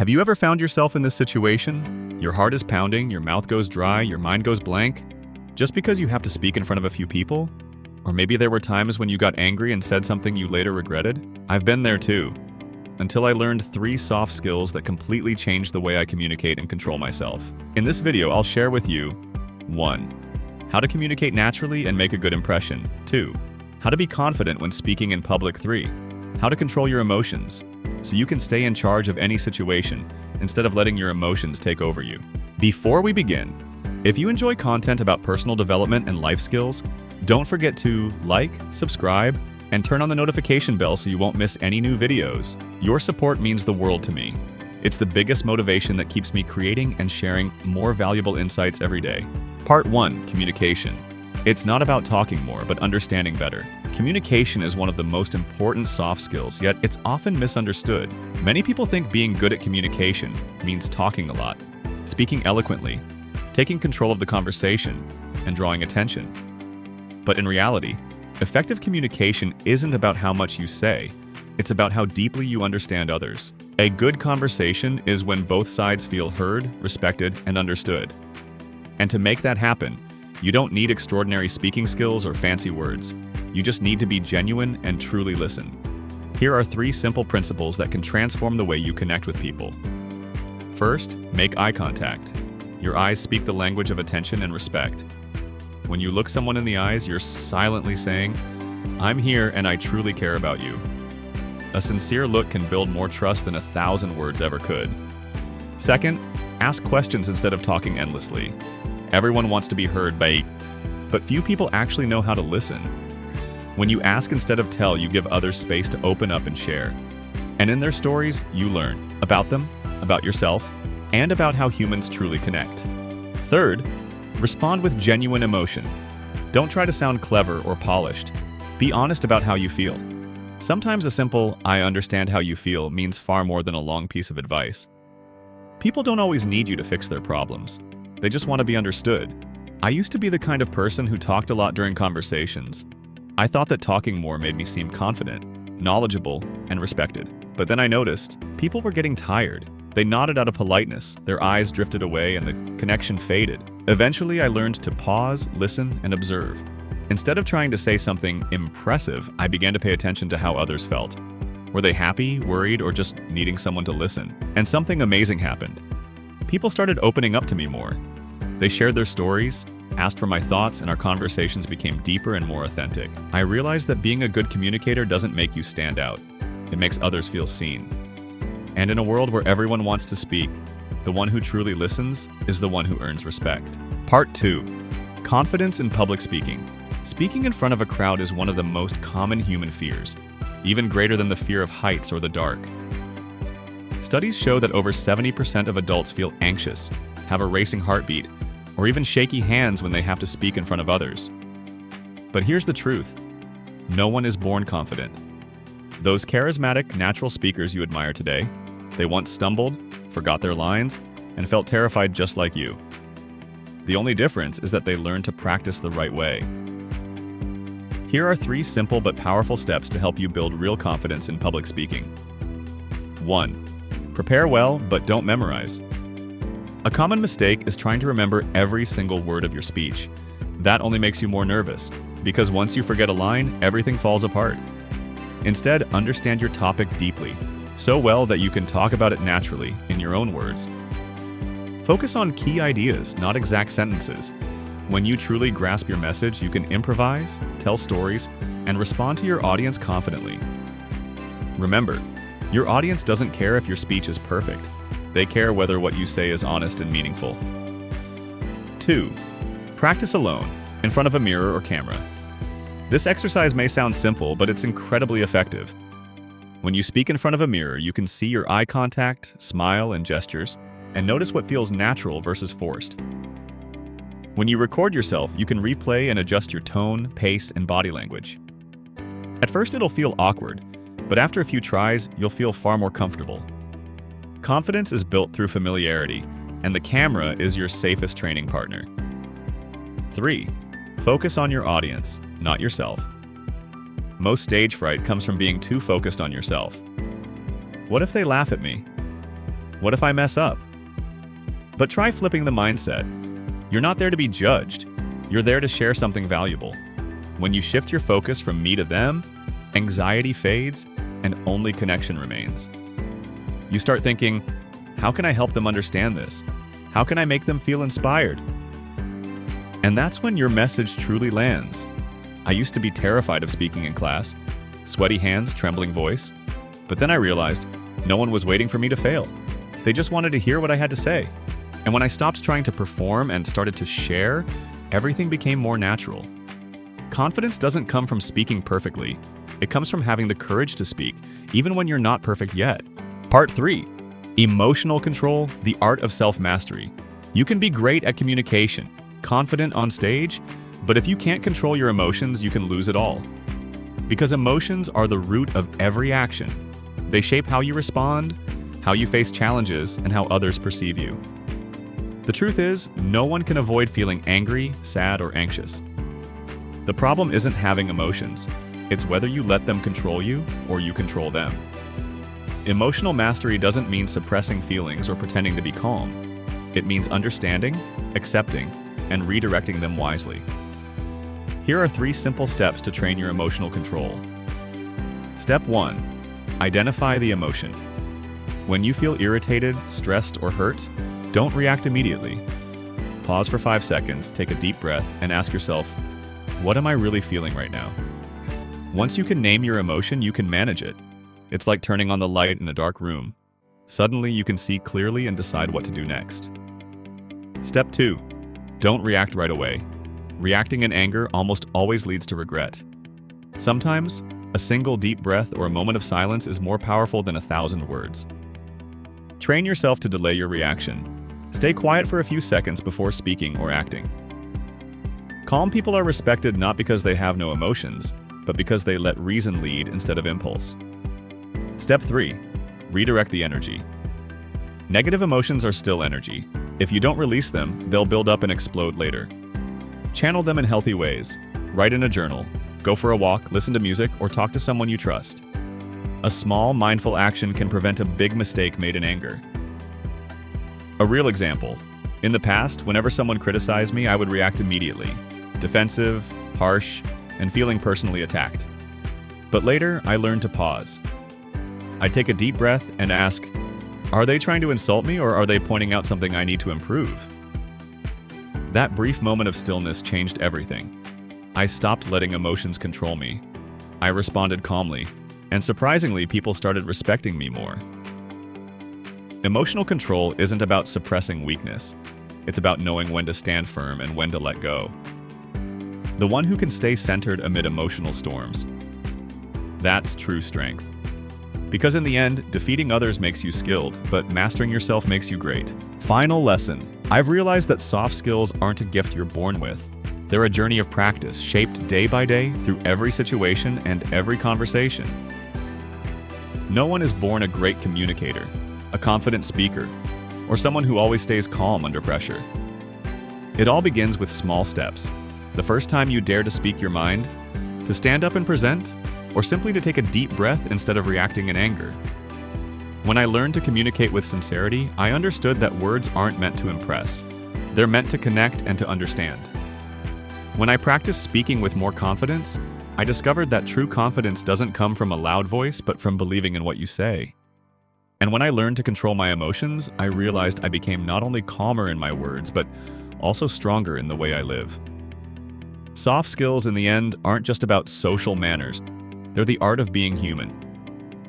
Have you ever found yourself in this situation? Your heart is pounding, your mouth goes dry, your mind goes blank, just because you have to speak in front of a few people? Or maybe there were times when you got angry and said something you later regretted? I've been there too, until I learned 3 soft skills that completely changed the way I communicate and control myself. In this video, I'll share with you 1. How to communicate naturally and make a good impression. 2. How to be confident when speaking in public. 3. How to control your emotions, so you can stay in charge of any situation instead of letting your emotions take over you. Before we begin, if you enjoy content about personal development and life skills, don't forget to like, subscribe, and turn on the notification bell so you won't miss any new videos. Your support means the world to me. It's the biggest motivation that keeps me creating and sharing more valuable insights every day. Part 1. Communication. It's not about talking more, but understanding better. Communication is one of the most important soft skills, yet it's often misunderstood. Many people think being good at communication means talking a lot, speaking eloquently, taking control of the conversation, and drawing attention. But in reality, effective communication isn't about how much you say, it's about how deeply you understand others. A good conversation is when both sides feel heard, respected, and understood. And to make that happen, you don't need extraordinary speaking skills or fancy words. You just need to be genuine and truly listen. Here are 3 simple principles that can transform the way you connect with people. First, make eye contact. Your eyes speak the language of attention and respect. When you look someone in the eyes, you're silently saying, "I'm here and I truly care about you." A sincere look can build more trust than 1,000 words ever could. Second, ask questions instead of talking endlessly. Everyone wants to be heard, but few people actually know how to listen. When you ask instead of tell, you give others space to open up and share. And in their stories, you learn about them, about yourself, and about how humans truly connect. Third, respond with genuine emotion. Don't try to sound clever or polished. Be honest about how you feel. Sometimes a simple, "I understand how you feel," means far more than a long piece of advice. People don't always need you to fix their problems. They just want to be understood. I used to be the kind of person who talked a lot during conversations. I thought that talking more made me seem confident, knowledgeable, and respected. But then I noticed people were getting tired. They nodded out of politeness, their eyes drifted away, and the connection faded. Eventually, I learned to pause, listen, and observe. Instead of trying to say something impressive, I began to pay attention to how others felt. Were they happy, worried, or just needing someone to listen? And something amazing happened. People started opening up to me more. They shared their stories, asked for my thoughts, and our conversations became deeper and more authentic. I realized that being a good communicator doesn't make you stand out. It makes others feel seen. And in a world where everyone wants to speak, the one who truly listens is the one who earns respect. Part 2. Confidence in public speaking. Speaking in front of a crowd is one of the most common human fears, even greater than the fear of heights or the dark. Studies show that over 70% of adults feel anxious, have a racing heartbeat, or even shaky hands when they have to speak in front of others. But here's the truth. No one is born confident. Those charismatic, natural speakers you admire today, they once stumbled, forgot their lines, and felt terrified just like you. The only difference is that they learned to practice the right way. Here are 3 simple but powerful steps to help you build real confidence in public speaking. 1. Prepare well, but don't memorize. A common mistake is trying to remember every single word of your speech. That only makes you more nervous, because once you forget a line, everything falls apart. Instead, understand your topic deeply, so well that you can talk about it naturally in your own words. Focus on key ideas, not exact sentences. When you truly grasp your message, you can improvise, tell stories, and respond to your audience confidently. Remember, your audience doesn't care if your speech is perfect. They care whether what you say is honest and meaningful. 2. Practice alone, in front of a mirror or camera. This exercise may sound simple, but it's incredibly effective. When you speak in front of a mirror, you can see your eye contact, smile, and gestures, and notice what feels natural versus forced. When you record yourself, you can replay and adjust your tone, pace, and body language. At first, it'll feel awkward, but after a few tries, you'll feel far more comfortable. Confidence is built through familiarity, and the camera is your safest training partner. 3. Focus on your audience, not yourself. Most stage fright comes from being too focused on yourself. What if they laugh at me? What if I mess up? But try flipping the mindset. You're not there to be judged. You're there to share something valuable. When you shift your focus from me to them, anxiety fades and only connection remains. You start thinking, how can I help them understand this? How can I make them feel inspired? And that's when your message truly lands. I used to be terrified of speaking in class, sweaty hands, trembling voice. But then I realized no one was waiting for me to fail. They just wanted to hear what I had to say. And when I stopped trying to perform and started to share, everything became more natural. Confidence doesn't come from speaking perfectly. It comes from having the courage to speak, even when you're not perfect yet. Part 3. Emotional control, the art of self-mastery. You can be great at communication, confident on stage, but if you can't control your emotions, you can lose it all. Because emotions are the root of every action. They shape how you respond, how you face challenges, and how others perceive you. The truth is, no one can avoid feeling angry, sad, or anxious. The problem isn't having emotions. It's whether you let them control you or you control them. Emotional mastery doesn't mean suppressing feelings or pretending to be calm. It means understanding, accepting, and redirecting them wisely. Here are 3 simple steps to train your emotional control. Step 1. Identify the emotion. When you feel irritated, stressed, or hurt, don't react immediately. Pause for 5 seconds, take a deep breath, and ask yourself, what am I really feeling right now? Once you can name your emotion, you can manage it. It's like turning on the light in a dark room. Suddenly, you can see clearly and decide what to do next. Step 2. Don't react right away. Reacting in anger almost always leads to regret. Sometimes, a single deep breath or a moment of silence is more powerful than 1,000 words. Train yourself to delay your reaction. Stay quiet for a few seconds before speaking or acting. Calm people are respected not because they have no emotions, but because they let reason lead instead of impulse. Step 3. Redirect the energy. Negative emotions are still energy. If you don't release them, they'll build up and explode later. Channel them in healthy ways. Write in a journal, go for a walk, listen to music, or talk to someone you trust. A small, mindful action can prevent a big mistake made in anger. A real example. In the past, whenever someone criticized me, I would react immediately. Defensive, harsh, and feeling personally attacked. But later, I learned to pause. I'd take a deep breath and ask, are they trying to insult me or are they pointing out something I need to improve? That brief moment of stillness changed everything. I stopped letting emotions control me. I responded calmly, and surprisingly, people started respecting me more. Emotional control isn't about suppressing weakness. It's about knowing when to stand firm and when to let go. The one who can stay centered amid emotional storms. That's true strength. Because in the end, defeating others makes you skilled, but mastering yourself makes you great. Final lesson. I've realized that soft skills aren't a gift you're born with. They're a journey of practice, shaped day by day through every situation and every conversation. No one is born a great communicator, a confident speaker, or someone who always stays calm under pressure. It all begins with small steps. The first time you dare to speak your mind, to stand up and present, or simply to take a deep breath instead of reacting in anger. When I learned to communicate with sincerity, I understood that words aren't meant to impress. They're meant to connect and to understand. When I practiced speaking with more confidence, I discovered that true confidence doesn't come from a loud voice, but from believing in what you say. And when I learned to control my emotions, I realized I became not only calmer in my words, but also stronger in the way I live. Soft skills, in the end, aren't just about social manners. They're the art of being human.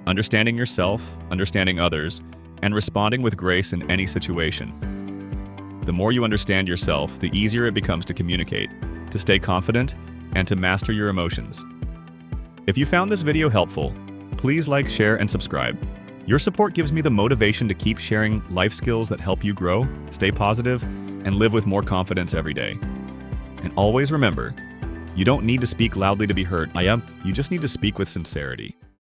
Understanding yourself, understanding others, and responding with grace in any situation. The more you understand yourself, the easier it becomes to communicate, to stay confident, and to master your emotions. If you found this video helpful, please like, share, and subscribe. Your support gives me the motivation to keep sharing life skills that help you grow, stay positive, and live with more confidence every day. And always remember, you don't need to speak loudly to be heard. You just need to speak with sincerity.